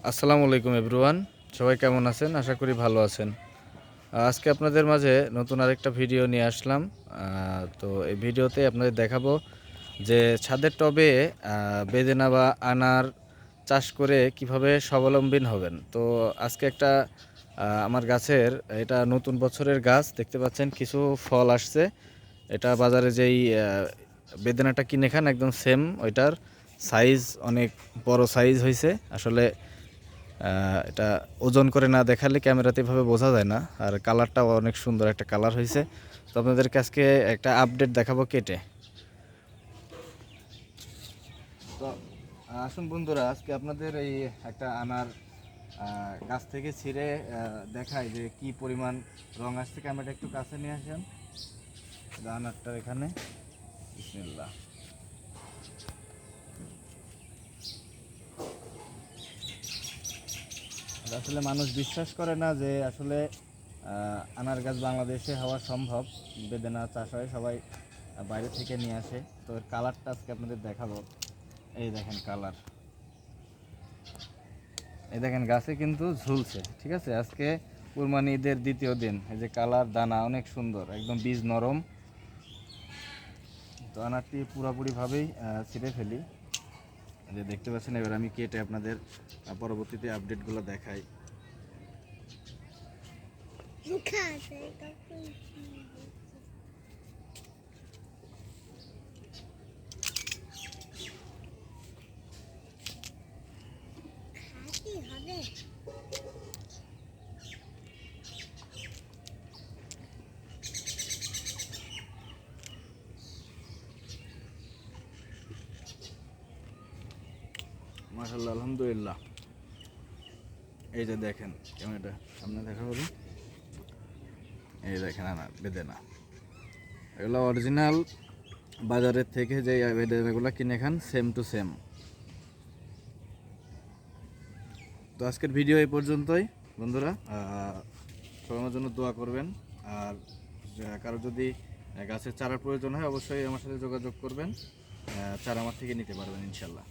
আসসালামু আলাইকুম এভরিওয়ান, সবাই কেমন আছেন? আশা করি ভালো আছেন। আজকে আপনাদের মাঝে নতুন আরেকটা ভিডিও নিয়ে আসলাম। তো এই ভিডিওতে আপনাদের দেখাবো যে ছাদের টবে বেদেনা বা আনার চাষ করে কিভাবে স্বাবলম্বী হবেন। তো আজকে একটা আমার গাছের এটা নতুন বছরের গাছ দেখতে পাচ্ছেন, কিছু ফল আসছে। এটা বাজারে যেই বেদেনাটা কিনে খান একদম সেম ওইটার সাইজ, অনেক বড় সাইজ হয়েছে। আসলে এটা ওজন করে না দেখালে ক্যামেরাতে এভাবে বোঝা যায় না। আর কালারটাও অনেক সুন্দর একটা কালার হয়েছে। তো আপনাদেরকে আজকে একটা আপডেট দেখাবো কেটে। তো আসুন বন্ধুরা, আজকে আপনাদের এই একটা আনার গাছ থেকে ছিঁড়ে দেখায় যে কি পরিমাণ রং আসছে। ক্যামেরাটা একটু কাছে নিয়ে আসেন আনারটার এখানে। বিসমিল্লাহ। আসলে মানুষ বিশ্বাস করে না যে আসলে আনার গাছ বাংলাদেশে হওয়া সম্ভব। বেদেনা চাষ হয়, সবাই বাইরে থেকে নিয়ে আসে। তো এর কালারটা আজকে আপনাদের দেখাবো। এই দেখেন কালার, এই দেখেন গাছে কিন্তু ঝুলছে। ঠিক আছে, আজকে কুরবানি ঈদের দ্বিতীয় দিন। এই যে কালার, দানা অনেক সুন্দর, একদম বীজ নরম। তো আনারটি পুরোপুরিভাবেই ছিঁড়ে ফেলি, যে দেখতে পাচ্ছেন। এবার আমি কেটে আপনাদের পরবর্তীতে আপডেটগুলো দেখাই। মাশাআল্লাহ, আলহামদুলিল্লাহ। এই যে দেখেন, ক্যামেরাটা সামনে দেখা হবে। এই দেখেন আনার বেদেনা, এগুলো অরিজিনাল বাজারের থেকে যে বেদেনাগুলো কিনে খান সেম টু সেম। তো আজকের ভিডিও এই পর্যন্তই বন্ধুরা। সবাই আমার জন্য দোয়া করবেন। আর কারো যদি গাছের চারার প্রয়োজন হয় অবশ্যই আমার সাথে যোগাযোগ করবেন। চারা আমার থেকে নিতে পারবেন ইনশাল্লাহ।